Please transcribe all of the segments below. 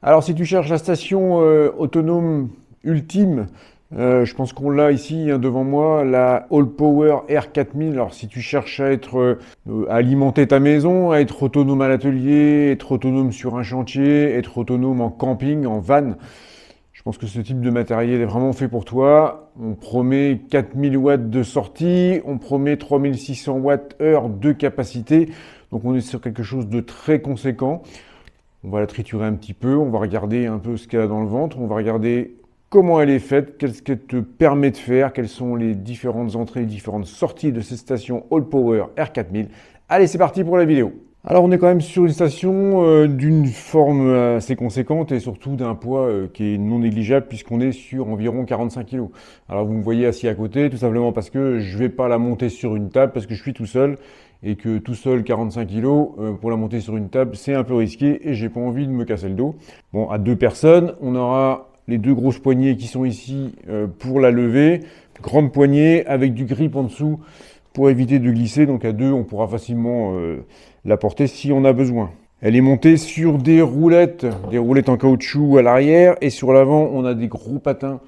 Alors, si tu cherches la station autonome ultime, je pense qu'on l'a ici hein, devant moi, la All Power R4000. Alors, si tu cherches à à alimenter ta maison, à être autonome à l'atelier, être autonome sur un chantier, être autonome en camping, en van, je pense que ce type de matériel est vraiment fait pour toi. On promet 4000 watts de sortie, on promet 3600 watts heure de capacité. Donc, on est sur quelque chose de très conséquent. On va la triturer un petit peu, on va regarder un peu ce qu'elle a dans le ventre, on va regarder comment elle est faite, qu'est-ce qu'elle te permet de faire, quelles sont les différentes entrées, les différentes sorties de cette station All Power R4000. Allez, c'est parti pour la vidéo. Alors on est quand même sur une station d'une forme assez conséquente et surtout d'un poids qui est non négligeable puisqu'on est sur environ 45 kg. Alors vous me voyez assis à côté tout simplement parce que je ne vais pas la monter sur une table parce que je suis tout seul et que tout seul 45 kg pour la monter sur une table c'est un peu risqué et j'ai pas envie de me casser le dos. Bon, à deux personnes, on aura les deux grosses poignées qui sont ici pour la lever, grande poignée avec du grip en dessous pour éviter de glisser. Donc à deux, on pourra facilement la porter si on a besoin. Elle est montée sur des roulettes en caoutchouc à l'arrière et sur l'avant, on a des gros patins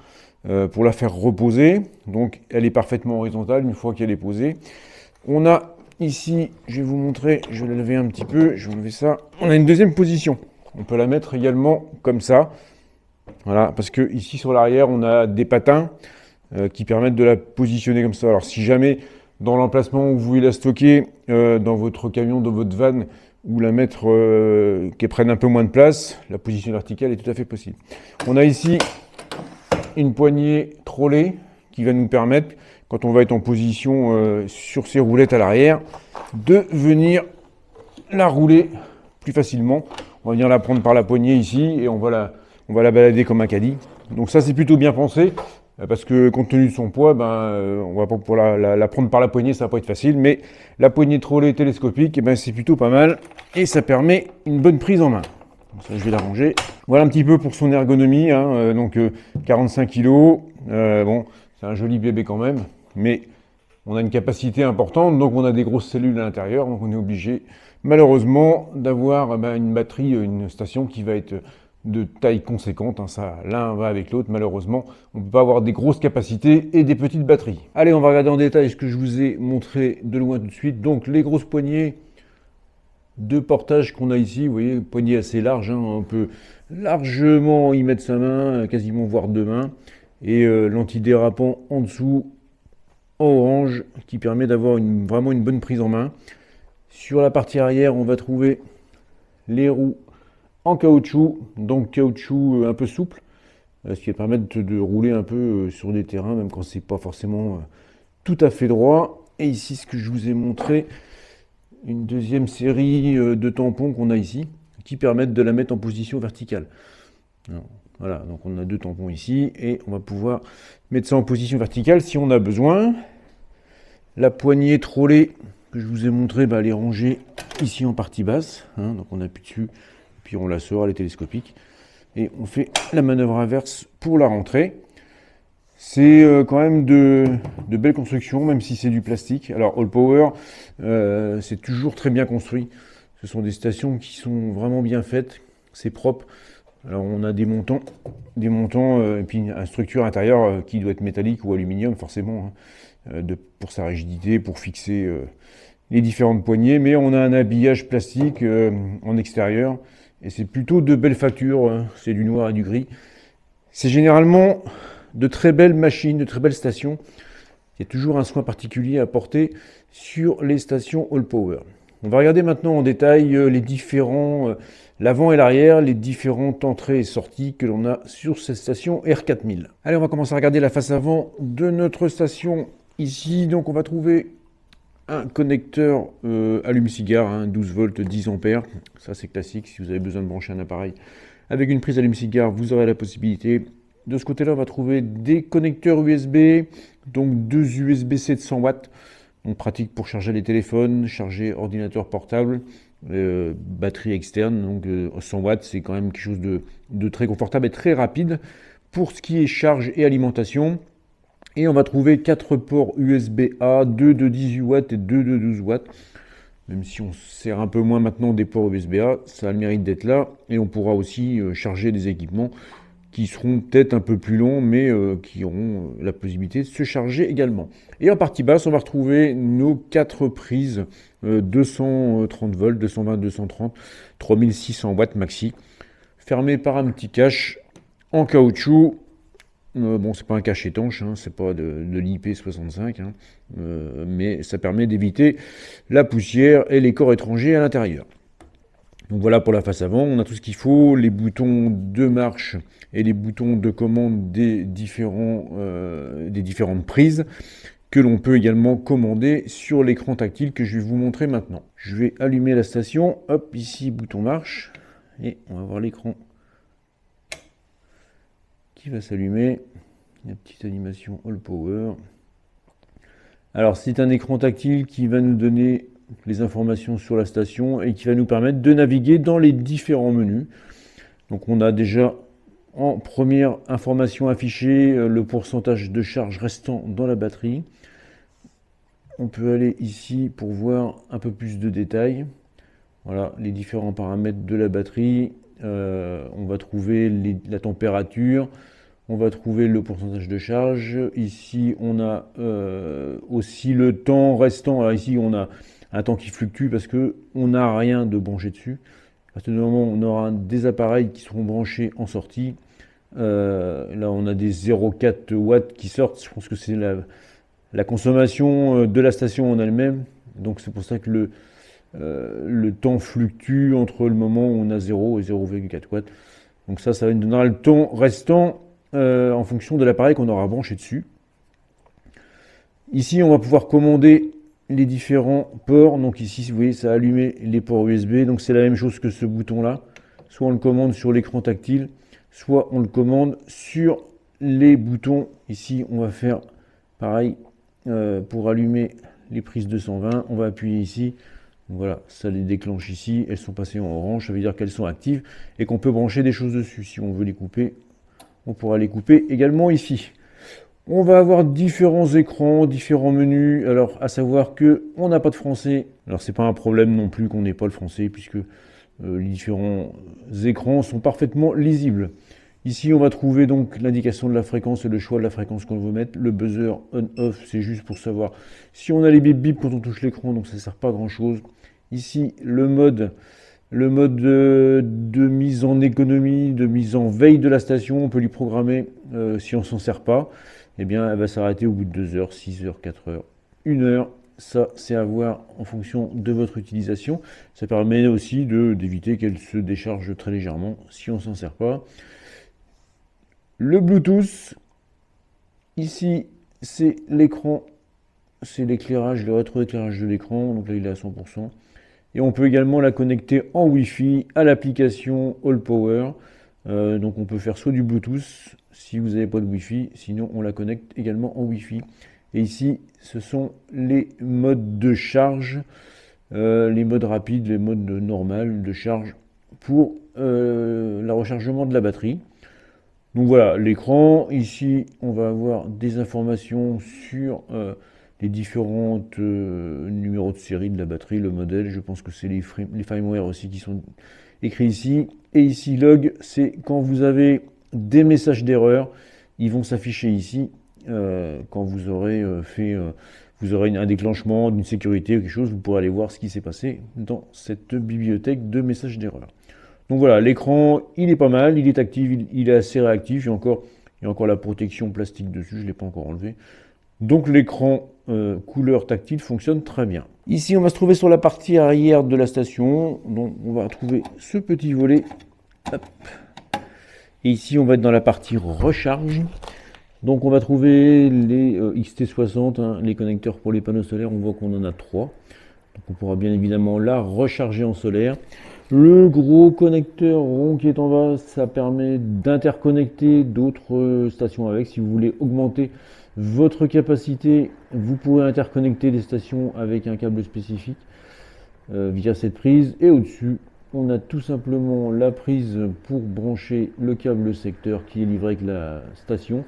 pour la faire reposer. Donc elle est parfaitement horizontale une fois qu'elle est posée. On a ici, je vais vous montrer, je vais la lever un petit peu, je vais enlever ça. On a une deuxième position. On peut la mettre également comme ça. Voilà, parce que ici sur l'arrière, on a des patins qui permettent de la positionner comme ça. Alors si jamais dans l'emplacement où vous voulez la stocker, dans votre camion, dans votre van, ou la mettre qu'elle prenne un peu moins de place, la position verticale est tout à fait possible. On a ici une poignée trolley qui va nous permettre, quand on va être en position sur ces roulettes à l'arrière, de venir la rouler plus facilement. On va venir la prendre par la poignée ici et on va la balader comme un caddie. Donc ça c'est plutôt bien pensé. Parce que compte tenu de son poids, on va pas pour la prendre par la poignée, ça va pas être facile, mais la poignée trolley télescopique, c'est plutôt pas mal et ça permet une bonne prise en main. Donc ça, je vais la ranger. Voilà un petit peu pour son ergonomie, hein, donc 45 kg, bon, c'est un joli bébé quand même, mais on a une capacité importante, donc on a des grosses cellules à l'intérieur, donc on est obligé malheureusement d'avoir une batterie, une station qui va être de taille conséquente, hein, ça, l'un va avec l'autre, malheureusement, on ne peut pas avoir des grosses capacités et des petites batteries. Allez, on va regarder en détail ce que je vous ai montré de loin tout de suite. Donc les grosses poignées de portage qu'on a ici, vous voyez, poignée assez large, hein, on peut largement y mettre sa main, quasiment voire deux mains, et l'antidérapant en dessous, en orange, qui permet d'avoir vraiment une bonne prise en main. Sur la partie arrière, on va trouver les roues en caoutchouc, donc caoutchouc un peu souple, ce qui va permettre de rouler un peu sur des terrains, même quand c'est pas forcément tout à fait droit. Et ici, ce que je vous ai montré, une deuxième série de tampons qu'on a ici, qui permettent de la mettre en position verticale. Alors, voilà, donc on a deux tampons ici, et on va pouvoir mettre ça en position verticale si on a besoin. La poignée trolley que je vous ai montré, elle est rangée ici en partie basse, hein, donc on appuie dessus, puis on la sort, elle est télescopique, et on fait la manœuvre inverse pour la rentrer. C'est quand même de belles constructions, même si c'est du plastique. Alors All Power, c'est toujours très bien construit. Ce sont des stations qui sont vraiment bien faites, c'est propre. Alors on a des montants et puis une structure intérieure qui doit être métallique ou aluminium forcément, hein, pour sa rigidité, pour fixer les différentes poignées. Mais on a un habillage plastique en extérieur. Et c'est plutôt de belles factures, hein. C'est du noir et du gris. C'est généralement de très belles machines, de très belles stations. Il y a toujours un soin particulier à porter sur les stations All Power. On va regarder maintenant en détail les différents, l'avant et l'arrière, les différentes entrées et sorties que l'on a sur cette station R4000. Allez, on va commencer à regarder la face avant de notre station. Ici, donc, on va trouver un connecteur allume-cigare, hein, 12 volts, 10 ampères. Ça, c'est classique. Si vous avez besoin de brancher un appareil avec une prise allume-cigare, vous aurez la possibilité. De ce côté-là, on va trouver des connecteurs USB, donc deux USB-C de 100 watts. On pratique pour charger les téléphones, charger ordinateur portable, batterie externe. Donc 100 watts, c'est quand même quelque chose de très confortable et très rapide pour ce qui est charge et alimentation. Et on va trouver 4 ports USB-A, 2 de 18 watts et 2 de 12 watts. même si on sert un peu moins maintenant des ports USB-A, ça a le mérite d'être là, et on pourra aussi charger des équipements qui seront peut-être un peu plus longs, mais qui auront la possibilité de se charger également. Et en partie basse, on va retrouver nos 4 prises 230 volts, 220, 230, 3600 watts maxi, fermées par un petit cache en caoutchouc. Bon, c'est pas un cache étanche, hein, c'est pas de l'IP65, hein, mais ça permet d'éviter la poussière et les corps étrangers à l'intérieur. Donc voilà pour la face avant, on a tout ce qu'il faut, les boutons de marche et les boutons de commande des différentes prises que l'on peut également commander sur l'écran tactile que je vais vous montrer maintenant. Je vais allumer la station, hop, ici bouton marche, et on va voir l'écran qui va s'allumer. La petite animation All Power. Alors c'est un écran tactile qui va nous donner les informations sur la station et qui va nous permettre de naviguer dans les différents menus. Donc on a déjà en première information affichée le pourcentage de charge restant dans la batterie. On peut aller ici pour voir un peu plus de détails. Voilà les différents paramètres de la batterie. On va trouver la température. On va trouver le pourcentage de charge. Ici, on a aussi le temps restant. Alors ici, on a un temps qui fluctue parce qu'on n'a rien de branché dessus. À partir du moment où on aura des appareils qui seront branchés en sortie, là, on a des 0,4 watts qui sortent. Je pense que c'est la consommation de la station en elle-même. Donc, c'est pour ça que le temps fluctue entre le moment où on a 0 et 0,4 watts. Donc ça nous donnera le temps restant en fonction de l'appareil qu'on aura branché dessus. Ici, on va pouvoir commander les différents ports. Donc ici, vous voyez, ça a allumé les ports USB. Donc c'est la même chose que ce bouton-là. Soit on le commande sur l'écran tactile, soit on le commande sur les boutons. Ici, on va faire pareil pour allumer les prises 220. On va appuyer ici. Donc voilà, ça les déclenche ici. Elles sont passées en orange. Ça veut dire qu'elles sont actives et qu'on peut brancher des choses dessus. Si on veut les couper, on pourra les couper également ici. On va avoir différents écrans, différents menus. Alors, à savoir que on n'a pas de français. Alors, c'est pas un problème non plus qu'on n'ait pas le français, puisque les différents écrans sont parfaitement lisibles. Ici, on va trouver donc l'indication de la fréquence et le choix de la fréquence qu'on veut mettre. Le buzzer on-off, c'est juste pour savoir si on a les bip bip quand on touche l'écran, donc ça ne sert pas à grand chose. Ici, le mode de mise en économie, de mise en veille de la station, on peut lui programmer si on ne s'en sert pas, eh bien elle va s'arrêter au bout de 2 heures, 6 heures, 4 heures, 1 heure. Ça, c'est à voir en fonction de votre utilisation. Ça permet aussi d'éviter qu'elle se décharge très légèrement si on ne s'en sert pas. Le Bluetooth, ici, c'est l'écran, c'est l'éclairage, le rétroéclairage de l'écran. Donc là, il est à 100%. Et on peut également la connecter en Wi-Fi à l'application All Power. Donc on peut faire soit du Bluetooth si vous n'avez pas de Wi-Fi, sinon on la connecte également en Wi-Fi. Et ici, ce sont les modes de charge, les modes rapides, les modes normal de charge pour le rechargement de la batterie. Donc voilà, l'écran. Ici, on va avoir des informations sur les différents numéros de série de la batterie, le modèle. Je pense que c'est les firmware aussi qui sont écrits ici. Et ici, log, c'est quand vous avez des messages d'erreur, ils vont s'afficher ici quand vous aurez vous aurez un déclenchement d'une sécurité ou quelque chose, vous pourrez aller voir ce qui s'est passé dans cette bibliothèque de messages d'erreur. Donc voilà, l'écran, il est pas mal, il est actif, il est assez réactif. Il y a encore la protection plastique dessus, je ne l'ai pas encore enlevé. Donc l'écran couleur tactile fonctionne très bien. Ici, on va se trouver sur la partie arrière de la station. Donc on va trouver ce petit volet. Hop. Et ici, on va être dans la partie recharge. Donc on va trouver les XT60, hein, les connecteurs pour les panneaux solaires. On voit qu'on en a 3. Donc on pourra bien évidemment la recharger en solaire. Le gros connecteur rond qui est en bas, ça permet d'interconnecter d'autres stations avec. Si vous voulez augmenter votre capacité, vous pourrez interconnecter des stations avec un câble spécifique via cette prise. Et au-dessus, on a tout simplement la prise pour brancher le câble secteur qui est livré avec la station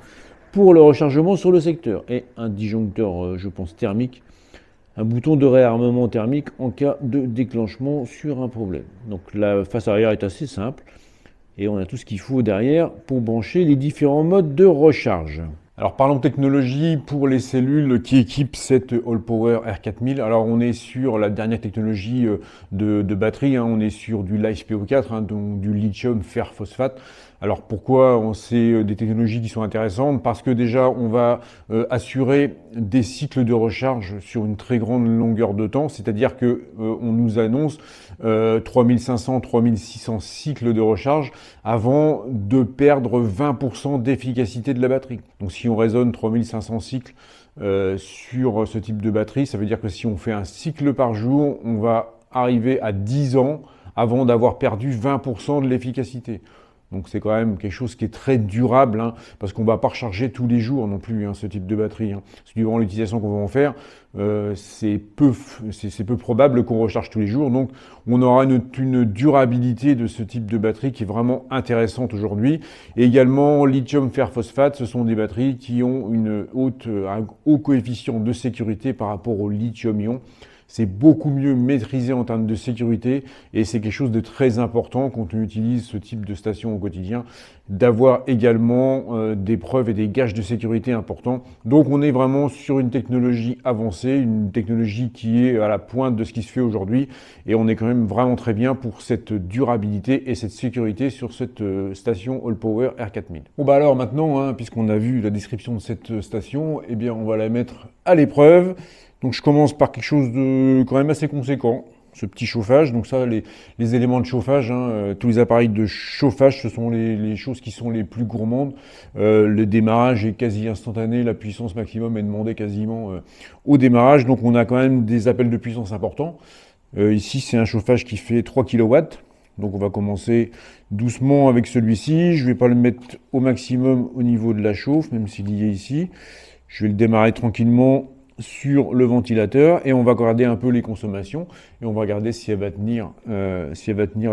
pour le rechargement sur le secteur. Et un disjoncteur, je pense, thermique un bouton de réarmement thermique en cas de déclenchement sur un problème. Donc la face arrière est assez simple et on a tout ce qu'il faut derrière pour brancher les différents modes de recharge. Alors parlons technologie pour les cellules qui équipent cette Allpower R4000. Alors on est sur la dernière technologie de batterie, hein. On est sur du LiFePO4, hein, donc du lithium fer phosphate. Alors pourquoi c'est des technologies qui sont intéressantes? Parce que déjà on va assurer des cycles de recharge sur une très grande longueur de temps, c'est-à-dire que on nous annonce 3500-3600 cycles de recharge avant de perdre 20% d'efficacité de la batterie. Donc si on raisonne 3500 cycles sur ce type de batterie, ça veut dire que si on fait un cycle par jour, on va arriver à 10 ans avant d'avoir perdu 20% de l'efficacité. Donc c'est quand même quelque chose qui est très durable, hein, parce qu'on ne va pas recharger tous les jours non plus, hein, ce type de batterie. Hein. Suivant l'utilisation qu'on va en faire, c'est peu probable qu'on recharge tous les jours. Donc on aura une durabilité de ce type de batterie qui est vraiment intéressante aujourd'hui. Et également, lithium fer phosphate, ce sont des batteries qui ont un haut coefficient de sécurité par rapport au lithium-ion. C'est beaucoup mieux maîtrisé en termes de sécurité et c'est quelque chose de très important quand on utilise ce type de station au quotidien, d'avoir également des preuves et des gages de sécurité importants. Donc on est vraiment sur une technologie avancée, une technologie qui est à la pointe de ce qui se fait aujourd'hui et on est quand même vraiment très bien pour cette durabilité et cette sécurité sur cette station Allpower R4000. Bon bah alors maintenant, hein, puisqu'on a vu la description de cette station, eh bien on va la mettre à l'épreuve. Donc je commence par quelque chose de quand même assez conséquent, ce petit chauffage. Donc ça, les éléments de chauffage, hein, tous les appareils de chauffage, ce sont les choses qui sont les plus gourmandes. Le démarrage est quasi instantané, la puissance maximum est demandée quasiment au démarrage. Donc on a quand même des appels de puissance importants. Ici, c'est un chauffage qui fait 3 kW. Donc on va commencer doucement avec celui-ci. Je ne vais pas le mettre au maximum au niveau de la chauffe, même s'il y est ici. Je vais le démarrer tranquillement sur le ventilateur et on va regarder un peu les consommations et on va regarder si elle va tenir,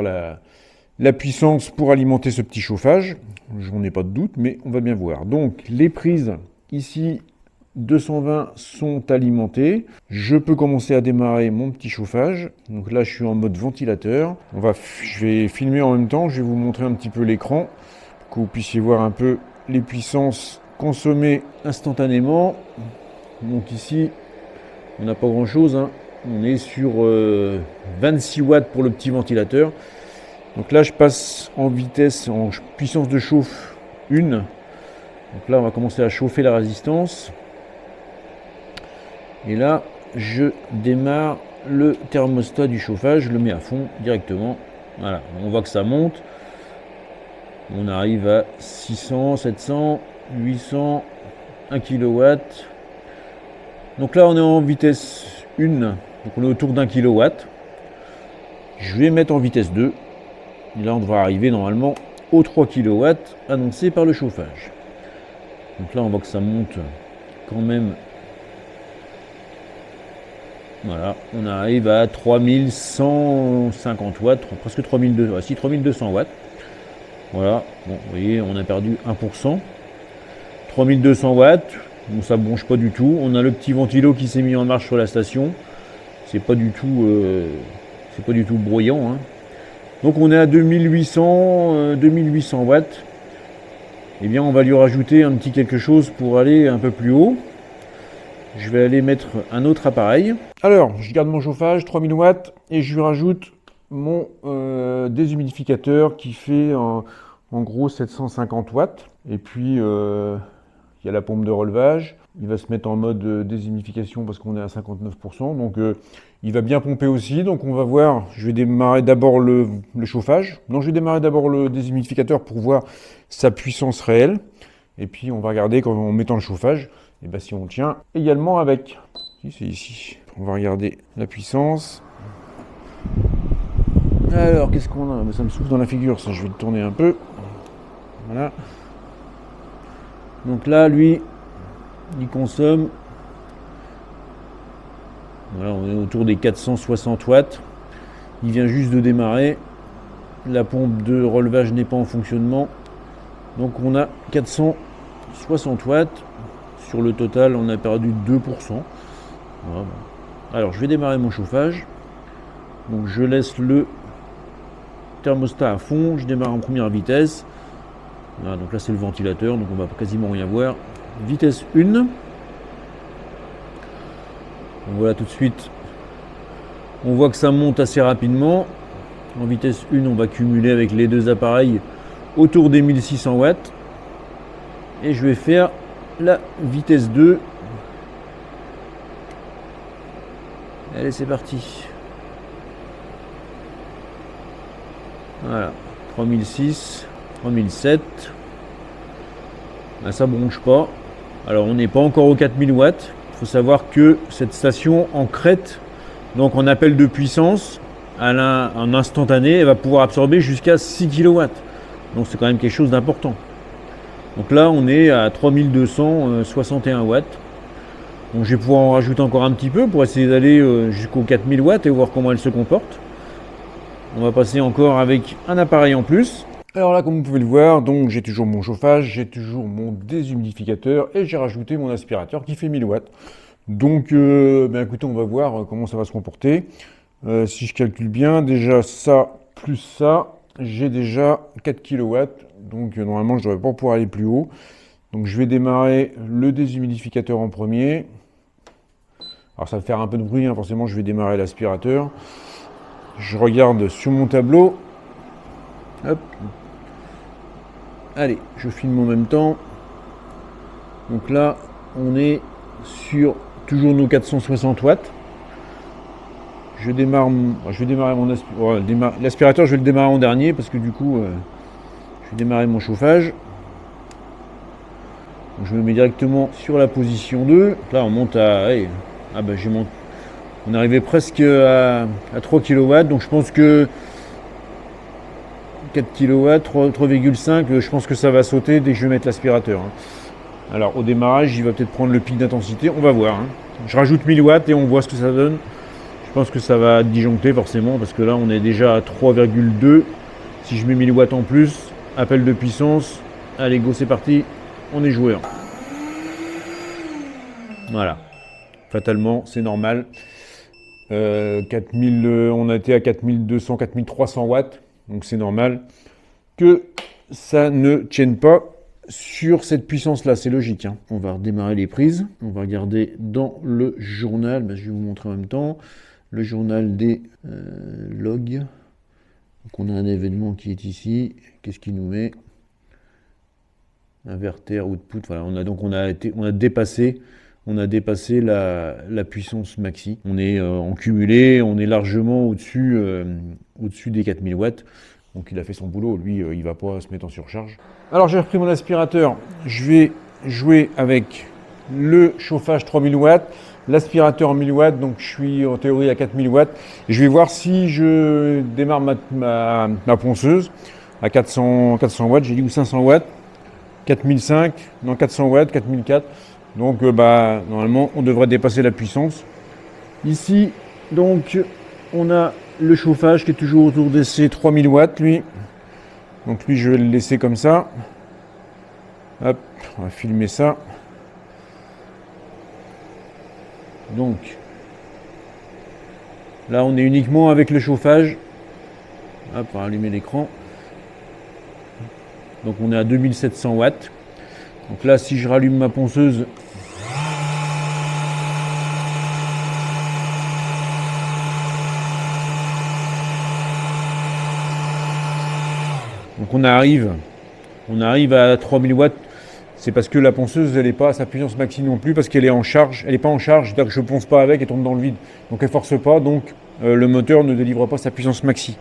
la puissance pour alimenter ce petit chauffage. J'en ai pas de doute, mais on va bien voir. Donc les prises ici 220 sont alimentées. Je peux commencer à démarrer mon petit chauffage. Donc là je suis en mode ventilateur. Je vais filmer en même temps, je vais vous montrer un petit peu l'écran pour que vous puissiez voir un peu les puissances consommées instantanément. Donc ici, on n'a pas grand chose, hein. On est sur 26 watts pour le petit ventilateur. Donc là, je passe en vitesse, en puissance de chauffe 1. Donc là, on va commencer à chauffer la résistance. Et là, je démarre le thermostat du chauffage, je le mets à fond directement. Voilà, on voit que ça monte. On arrive à 600, 700, 800, 1 kW. Donc là, on est en vitesse 1, donc on est autour d'1 kW. Je vais mettre en vitesse 2. Et là, on devrait arriver normalement aux 3 kW annoncés par le chauffage. Donc là, on voit que ça monte quand même. Voilà, on arrive à 3150 watts, presque 3200 watts. Voilà, bon, vous voyez, on a perdu 1%. 3200 watts. Bon, ça ne bronche pas du tout. On a le petit ventilo qui s'est mis en marche sur la station. C'est pas du tout bruyant, hein. Donc on est à 2800 watts. Eh bien, on va lui rajouter un petit quelque chose pour aller un peu plus haut. Je vais aller mettre un autre appareil. Alors, je garde mon chauffage, 3000 watts, et je lui rajoute mon déshumidificateur qui fait en gros 750 watts. Et puis, il y a la pompe de relevage. Il va se mettre en mode déshumidification parce qu'on est à 59%. Donc, il va bien pomper aussi. Donc, on va voir. Je vais démarrer d'abord le chauffage. Non, je vais démarrer d'abord le déshumidificateur pour voir sa puissance réelle. Et puis, on va regarder en mettant le chauffage. Et bien, si on tient également avec. Si, c'est ici. On va regarder la puissance. Alors, qu'est-ce qu'on a? Ça me souffle dans la figure, ça. Je vais le tourner un peu. Voilà. Donc là, lui, il consomme. Voilà, on est autour des 460 watts. Il vient juste de démarrer. La pompe de relevage n'est pas en fonctionnement. Donc on a 460 watts. Sur le total, on a perdu 2%. Voilà. Alors, je vais démarrer mon chauffage. Donc, je laisse le thermostat à fond. Je démarre en première vitesse. Voilà, donc là, c'est le ventilateur, donc on va quasiment rien voir. Vitesse 1. Donc, voilà, tout de suite, on voit que ça monte assez rapidement. En vitesse 1, on va cumuler avec les deux appareils autour des 1600 watts. Et je vais faire la vitesse 2. Allez, c'est parti. Voilà, 3006, 3007. Là, ça bronche pas. Alors, on n'est pas encore aux 4000 watts. Il faut savoir que cette station en crête, donc en appel de puissance, en instantané, elle va pouvoir absorber jusqu'à 6 kW. Donc, c'est quand même quelque chose d'important. Donc là, on est à 3261 watts. Donc, je vais pouvoir en rajouter encore un petit peu pour essayer d'aller jusqu'aux 4000 watts et voir comment elle se comporte. On va passer encore avec un appareil en plus. Alors là, comme vous pouvez le voir, donc j'ai toujours mon chauffage, j'ai toujours mon déshumidificateur et j'ai rajouté mon aspirateur qui fait 1000 watts. Donc, écoutez, on va voir comment ça va se comporter. Si je calcule bien, déjà ça plus ça, j'ai déjà 4 kW. Donc, normalement, je ne devrais pas pouvoir aller plus haut. Donc, je vais démarrer le déshumidificateur en premier. Alors, ça va faire un peu de bruit, hein, forcément, je vais démarrer l'aspirateur. Je regarde sur mon tableau. Hop. Allez, je filme en même temps. Donc là, on est sur toujours nos 460 watts. Je vais démarrer mon l'aspirateur, je vais le démarrer en dernier parce que du coup, je vais démarrer mon chauffage. Donc, je me mets directement sur la position 2. Là, on monte à... on est arrivé presque à 3 kW, donc je pense que 4 kW, 3,5, je pense que ça va sauter dès que je vais mettre l'aspirateur. Alors au démarrage, il va peut-être prendre le pic d'intensité, on va voir. Je rajoute 1000 watts et on voit ce que ça donne. Je pense que ça va disjoncter forcément parce que là on est déjà à 3,2. Si je mets 1000 watts en plus, appel de puissance, allez go c'est parti, on est joueur. Voilà, fatalement c'est normal. 4000, on a été à 4200, 4300 watts, donc c'est normal que ça ne tienne pas sur cette puissance-là, c'est logique. On va redémarrer les prises, on va regarder dans le journal, je vais vous montrer en même temps, le journal des logs. Donc on a un événement qui est ici, qu'est-ce qu'il nous met? Inverter, output, voilà, on a dépassé la puissance maxi. On est en cumulé, on est largement au-dessus des 4000 watts. Donc il a fait son boulot, lui il ne va pas se mettre en surcharge. Alors j'ai repris mon aspirateur, je vais jouer avec le chauffage 3000 watts, l'aspirateur 1000 watts, donc je suis en théorie à 4000 watts. Et je vais voir si je démarre ma ponceuse à 400 watts, j'ai dit, ou 500 watts, 4005, non 400 watts, 4004. Donc normalement on devrait dépasser la puissance. Ici donc on a le chauffage qui est toujours autour de ces 3000 watts lui. Donc lui je vais le laisser comme ça. Hop, on va filmer ça. Donc là on est uniquement avec le chauffage. Hop, on va allumer l'écran. Donc on est à 2700 watts. Donc là si je rallume ma ponceuse, donc on arrive à 3000 watts. C'est parce que la ponceuse elle n'est pas à sa puissance maxi non plus, parce qu'elle est en charge, elle n'est pas en charge, c'est-à-dire que je ne ponce pas avec, elle tombe dans le vide. Donc elle ne force pas, donc le moteur ne délivre pas sa puissance maxi.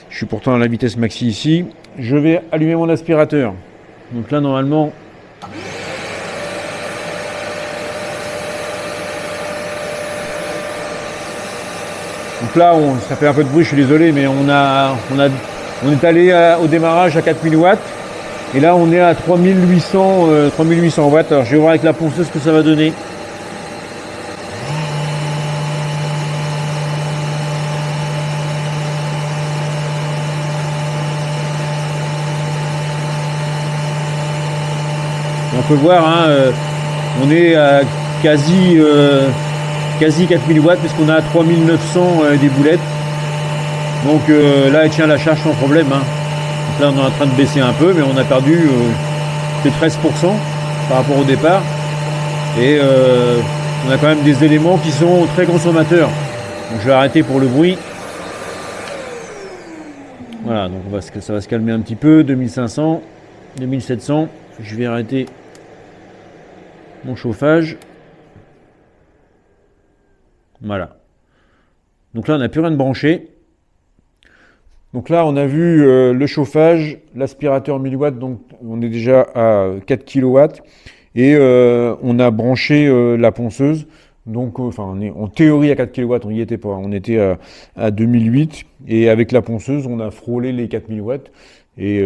Je suis pourtant à la vitesse maxi ici. Je vais allumer mon aspirateur. Donc là normalement, donc là ça fait un peu de bruit, je suis désolé, mais on est allé au démarrage à 4000 watts. Et là on est à 3800 watts. Alors je vais voir avec la ponceuse ce que ça va donner. On peut voir, on est à quasi quasi 4000 watts puisqu'on a 3900 des boulettes. Donc là elle tient la charge sans problème. Hein. Donc là on est en train de baisser un peu mais on a perdu que 13% par rapport au départ. Et on a quand même des éléments qui sont très consommateurs. Donc je vais arrêter pour le bruit. Voilà, donc ça va se calmer un petit peu. 2500, 2700. Je vais arrêter mon chauffage. Voilà. Donc là, on n'a plus rien de branché. Donc là, on a vu le chauffage, l'aspirateur 1000 watts, donc on est déjà à 4 kW. Et on a branché la ponceuse. Donc, on est en théorie à 4 kW, on n'y était pas. On était à 2008. Et avec la ponceuse, on a frôlé les 4000 watts. Et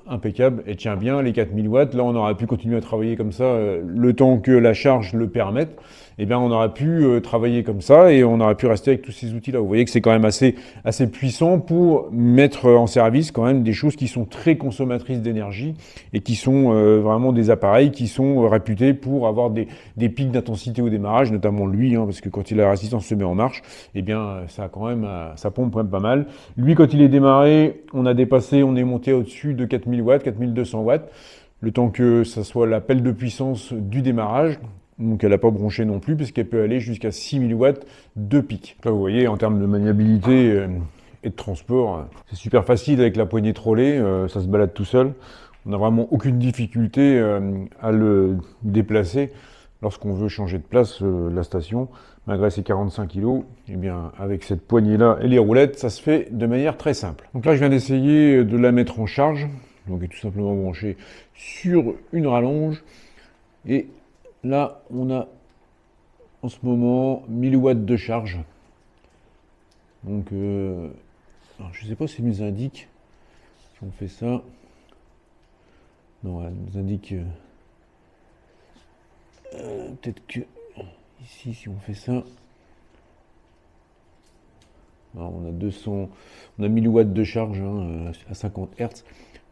impeccable, elle tient bien les 4000 watts. Là, on aurait pu continuer à travailler comme ça le temps que la charge le permette. Eh bien, on aurait pu travailler comme ça et on aurait pu rester avec tous ces outils-là. Vous voyez que c'est quand même assez puissant pour mettre en service quand même des choses qui sont très consommatrices d'énergie et qui sont vraiment des appareils qui sont réputés pour avoir des pics d'intensité au démarrage, notamment lui, hein, parce que quand la résistance se met en marche, eh bien, ça pompe quand même pas mal. Lui, quand il est démarré, on est monté au-dessus de 4000 watts, 4200 watts, le temps que ça soit l'appel de puissance du démarrage. Donc elle n'a pas bronché non plus, puisqu'elle peut aller jusqu'à 6000 watts de pic. Là, vous voyez, en termes de maniabilité et de transport, c'est super facile avec la poignée trolley, ça se balade tout seul. On n'a vraiment aucune difficulté à le déplacer lorsqu'on veut changer de place la station. Malgré ses 45 kg, eh bien, avec cette poignée-là et les roulettes, ça se fait de manière très simple. Donc là, je viens d'essayer de la mettre en charge. Donc elle est tout simplement branchée sur une rallonge. Et là, on a en ce moment 1000 watts de charge. Donc, alors, je ne sais pas si elle nous indique si on fait ça. Non, elle nous indique peut-être que ici, si on fait ça, alors, on a 1000 watts de charge hein, à 50 Hz.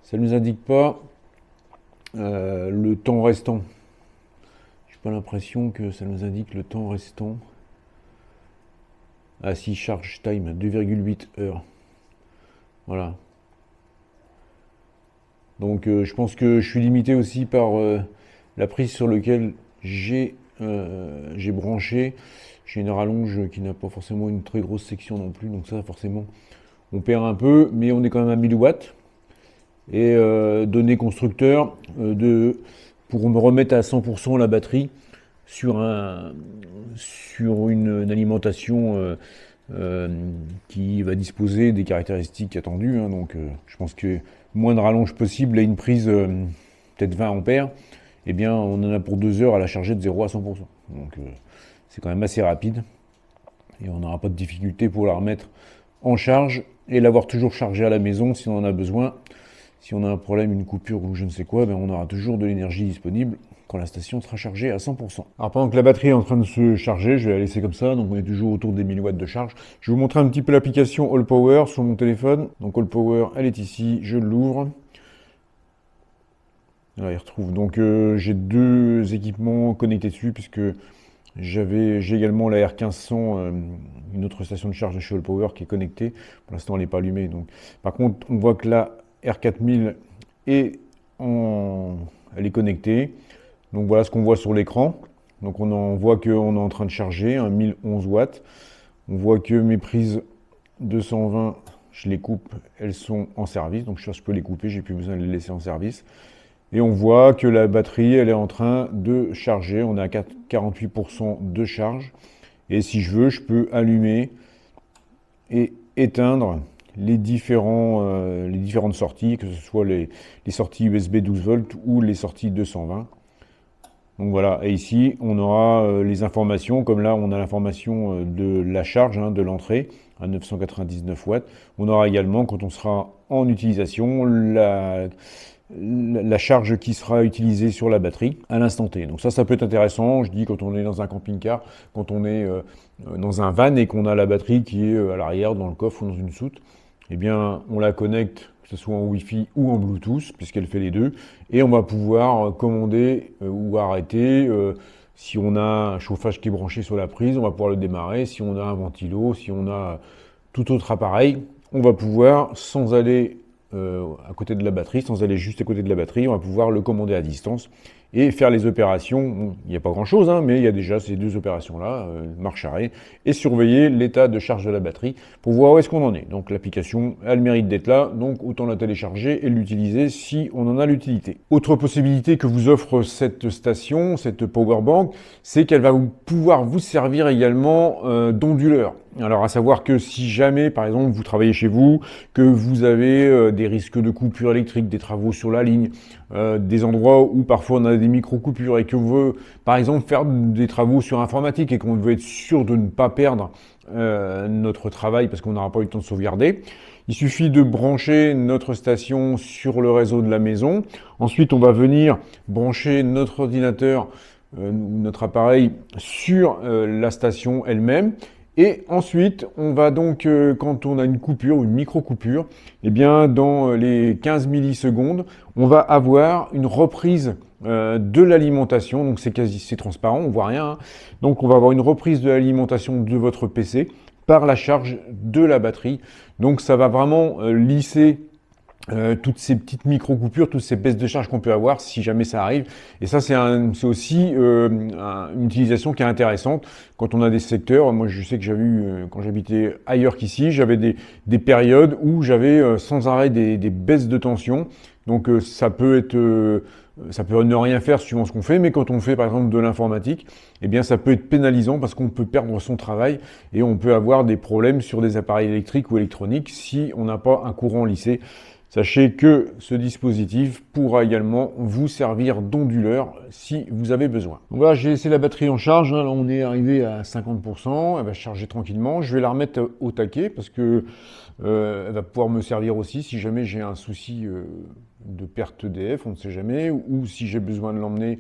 Ça ne nous indique pas le temps restant. Pas l'impression que ça nous indique le temps restant. Ah si, charge time, 2,8 heures. Voilà. Donc je pense que je suis limité aussi par la prise sur laquelle j'ai branché. J'ai une rallonge qui n'a pas forcément une très grosse section non plus. Donc ça, forcément, on perd un peu. Mais on est quand même à 1000 watts. Et données constructeur pour me remettre à 100% la batterie sur une alimentation qui va disposer des caractéristiques attendues. Hein, donc je pense que moins de rallonge possible et une prise peut-être 20 ampères, eh bien on en a pour 2 heures à la charger de 0 à 100%. Donc c'est quand même assez rapide et on n'aura pas de difficulté pour la remettre en charge et l'avoir toujours chargée à la maison si on en a besoin. Si on a un problème, une coupure ou je ne sais quoi, ben on aura toujours de l'énergie disponible quand la station sera chargée à 100%. Alors pendant que la batterie est en train de se charger, je vais la laisser comme ça, donc on est toujours autour des 1000 watts de charge. Je vais vous montrer un petit peu l'application All Power sur mon téléphone. Donc All Power, elle est ici, je l'ouvre. Là, il retrouve. Donc j'ai 2 équipements connectés dessus puisque j'ai également la R1500, une autre station de charge de chez All Power qui est connectée. Pour l'instant, elle n'est pas allumée. Donc, par contre, on voit que la R4000 elle est connectée. Donc voilà ce qu'on voit sur l'écran. Donc on voit qu'on est en train de charger un 1011 watts. On voit que mes prises 220, je les coupe, elles sont en service. Donc je peux les couper, j'ai plus besoin de les laisser en service. Et on voit que la batterie, elle est en train de charger. On est à 48% de charge. Et si je veux, je peux allumer et éteindre les différentes sorties, que ce soit les sorties USB 12 volts ou les sorties 220. Donc voilà, et ici on aura les informations, comme là on a l'information de la charge, hein, de l'entrée à 999 watts. On aura également, quand on sera en utilisation, la charge qui sera utilisée sur la batterie à l'instant T. Donc ça peut être intéressant, je dis quand on est dans un camping-car, quand on est dans un van et qu'on a la batterie qui est à l'arrière, dans le coffre ou dans une soute, eh bien on la connecte, que ce soit en Wi-Fi ou en Bluetooth, puisqu'elle fait les deux, et on va pouvoir commander ou arrêter Si on a un chauffage qui est branché sur la prise, on va pouvoir le démarrer. Si on a un ventilo, si on a tout autre appareil, on va pouvoir, sans aller à côté de la batterie, sans aller juste à côté de la batterie, on va pouvoir le commander à distance et faire les opérations. Bon, il n'y a pas grand-chose, hein, mais il y a déjà ces deux opérations-là, marche arrêt, et surveiller l'état de charge de la batterie pour voir où est-ce qu'on en est. Donc l'application a le mérite d'être là, donc autant la télécharger et l'utiliser si on en a l'utilité. Autre possibilité que vous offre cette station, cette powerbank, c'est qu'elle va pouvoir vous servir également d'onduleur. Alors à savoir que si jamais, par exemple, vous travaillez chez vous, que vous avez des risques de coupure électrique, des travaux sur la ligne, des endroits où parfois on a des micro-coupures et que vous veut, par exemple, faire des travaux sur informatique et qu'on veut être sûr de ne pas perdre notre travail parce qu'on n'aura pas eu le temps de sauvegarder, il suffit de brancher notre station sur le réseau de la maison. Ensuite, on va venir brancher notre ordinateur, notre appareil sur la station elle-même. Et ensuite, on va donc, quand on a une coupure ou une micro-coupure, eh bien, dans les 15 millisecondes, on va avoir une reprise de l'alimentation. Donc, c'est transparent, on voit rien, hein. Donc, on va avoir une reprise de l'alimentation de votre PC par la charge de la batterie. Donc, ça va vraiment lisser toutes ces petites micro-coupures, toutes ces baisses de charge qu'on peut avoir si jamais ça arrive. Et ça, c'est aussi une utilisation qui est intéressante quand on a des secteurs. Moi, je sais que j'avais eu, quand j'habitais ailleurs qu'ici, j'avais des périodes où j'avais sans arrêt des baisses de tension. Donc, ça peut ne rien faire suivant ce qu'on fait, mais quand on fait par exemple de l'informatique, eh bien ça peut être pénalisant parce qu'on peut perdre son travail et on peut avoir des problèmes sur des appareils électriques ou électroniques si on n'a pas un courant lissé. Sachez que ce dispositif pourra également vous servir d'onduleur si vous avez besoin. Donc voilà, j'ai laissé la batterie en charge. Là, on est arrivé à 50%. Elle va charger tranquillement. Je vais la remettre au taquet parce que elle va pouvoir me servir aussi si jamais j'ai un souci de perte EDF, on ne sait jamais, ou si j'ai besoin de l'emmener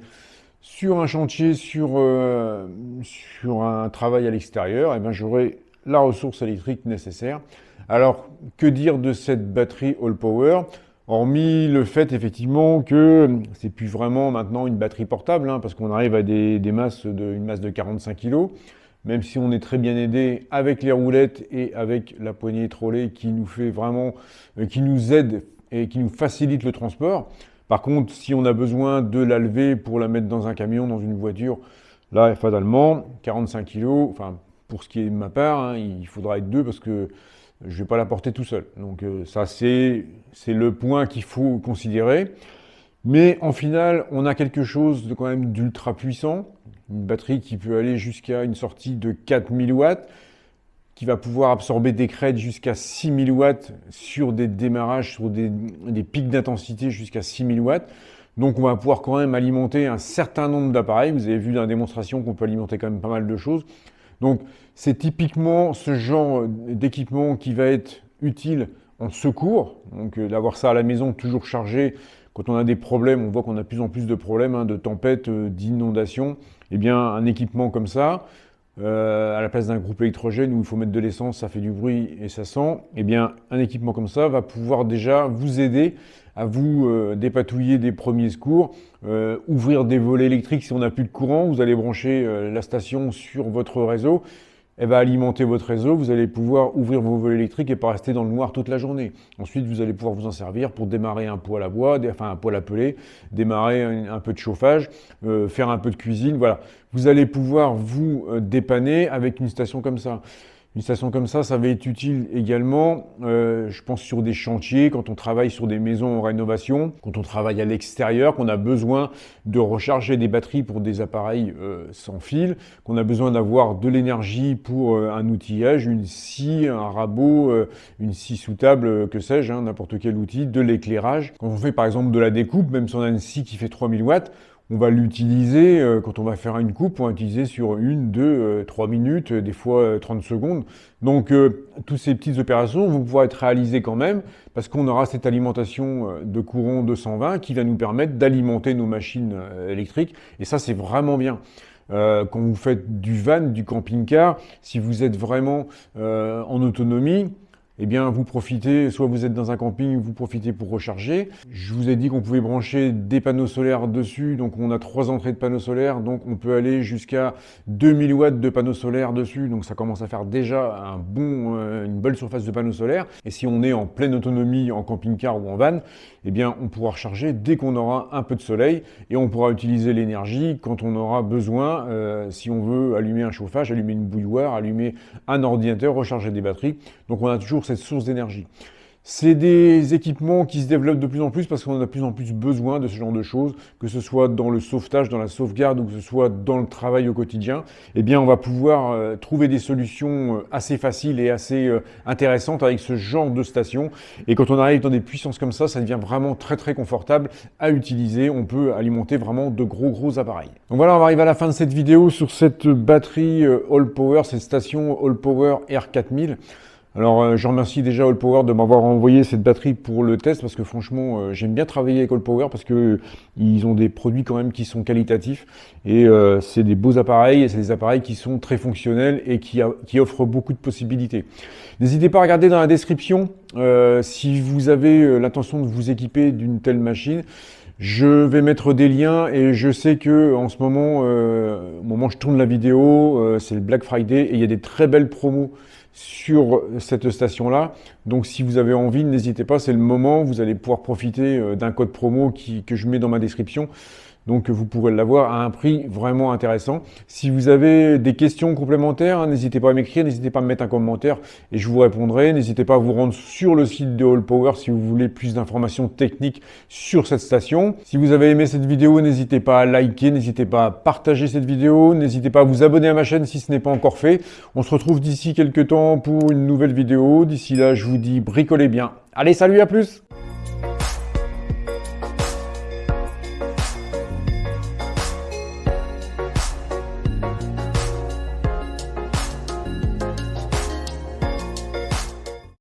sur un chantier, sur un travail à l'extérieur, eh bien j'aurai la ressource électrique nécessaire. Alors, que dire de cette batterie All Power? Hormis le fait effectivement que c'est plus vraiment maintenant une batterie portable, hein, parce qu'on arrive à une masse de 45 kg, même si on est très bien aidé avec les roulettes et avec la poignée trolley qui nous fait vraiment, qui nous aide et qui nous facilite le transport. Par contre, si on a besoin de la lever pour la mettre dans un camion, dans une voiture, là, fatalement, 45 kg, enfin, pour ce qui est de ma part, hein, il faudra être deux parce que je ne vais pas la porter tout seul. Donc ça, c'est le point qu'il faut considérer. Mais en final, on a quelque chose de quand même d'ultra puissant. Une batterie qui peut aller jusqu'à une sortie de 4000 watts, qui va pouvoir absorber des crêtes jusqu'à 6000 watts sur des démarrages, sur des pics d'intensité jusqu'à 6000 watts. Donc on va pouvoir quand même alimenter un certain nombre d'appareils. Vous avez vu dans la démonstration qu'on peut alimenter quand même pas mal de choses. Donc c'est typiquement ce genre d'équipement qui va être utile en secours. Donc d'avoir ça à la maison toujours chargé. Quand on a des problèmes, on voit qu'on a de plus en plus de problèmes, hein, de tempêtes, d'inondations. Eh bien un équipement comme ça, à la place d'un groupe électrogène où il faut mettre de l'essence, ça fait du bruit et ça sent, eh bien un équipement comme ça va pouvoir déjà vous aider à vous dépatouiller des premiers secours, ouvrir des volets électriques si on n'a plus de courant, vous allez brancher la station sur votre réseau, elle va alimenter votre réseau, vous allez pouvoir ouvrir vos volets électriques et pas rester dans le noir toute la journée. Ensuite, vous allez pouvoir vous en servir pour démarrer un poêle à bois, un poêle à peler, démarrer un peu de chauffage, faire un peu de cuisine, voilà. Vous allez pouvoir vous dépanner avec une station comme ça. Une station comme ça va être utile également, je pense, sur des chantiers, quand on travaille sur des maisons en rénovation, quand on travaille à l'extérieur, qu'on a besoin de recharger des batteries pour des appareils sans fil, qu'on a besoin d'avoir de l'énergie pour un outillage, une scie, un rabot, une scie sous table, que sais-je, hein, n'importe quel outil, de l'éclairage. Quand on fait par exemple de la découpe, même si on a une scie qui fait 3000 watts, on va l'utiliser, quand on va faire une coupe, on va l'utiliser sur 1, 2, 3 minutes, des fois 30 secondes. Donc, toutes ces petites opérations vont pouvoir être réalisées quand même, parce qu'on aura cette alimentation de courant 220 qui va nous permettre d'alimenter nos machines électriques. Et ça, c'est vraiment bien. Quand vous faites du van, du camping-car, si vous êtes vraiment en autonomie, eh bien vous profitez, soit vous êtes dans un camping, vous profitez pour recharger. Je vous ai dit qu'on pouvait brancher des panneaux solaires dessus, donc on a 3 entrées de panneaux solaires, donc on peut aller jusqu'à 2000 watts de panneaux solaires dessus, donc ça commence à faire déjà une belle surface de panneaux solaires. Et si on est en pleine autonomie en camping-car ou en van, eh bien on pourra recharger dès qu'on aura un peu de soleil et on pourra utiliser l'énergie quand on aura besoin, si on veut allumer un chauffage, allumer une bouilloire, allumer un ordinateur, recharger des batteries. Donc on a toujours cette source d'énergie. C'est des équipements qui se développent de plus en plus parce qu'on a de plus en plus besoin de ce genre de choses, que ce soit dans le sauvetage, dans la sauvegarde ou que ce soit dans le travail au quotidien. Eh bien, on va pouvoir trouver des solutions assez faciles et assez intéressantes avec ce genre de station. Et quand on arrive dans des puissances comme ça devient vraiment très très confortable à utiliser. On peut alimenter vraiment de gros appareils. Donc voilà, on va arriver à la fin de cette vidéo sur cette batterie All Power, cette station All Power R4000. Alors, je remercie déjà All Power de m'avoir envoyé cette batterie pour le test parce que franchement, j'aime bien travailler avec All Power parce que ils ont des produits quand même qui sont qualitatifs et c'est des beaux appareils et c'est des appareils qui sont très fonctionnels et qui offrent beaucoup de possibilités. N'hésitez pas à regarder dans la description si vous avez l'intention de vous équiper d'une telle machine. Je vais mettre des liens et je sais que en ce moment, au moment où je tourne la vidéo, c'est le Black Friday et il y a des très belles promos sur cette station-là. Donc si vous avez envie, n'hésitez pas, c'est le moment, vous allez pouvoir profiter d'un code promo que je mets dans ma description. Donc vous pourrez l'avoir à un prix vraiment intéressant. Si vous avez des questions complémentaires, n'hésitez pas à m'écrire, n'hésitez pas à me mettre un commentaire et je vous répondrai. N'hésitez pas à vous rendre sur le site de All Power si vous voulez plus d'informations techniques sur cette station. Si vous avez aimé cette vidéo, n'hésitez pas à liker, n'hésitez pas à partager cette vidéo, n'hésitez pas à vous abonner à ma chaîne si ce n'est pas encore fait. On se retrouve d'ici quelques temps pour une nouvelle vidéo. D'ici là, je vous dis bricolez bien. Allez, salut, à plus!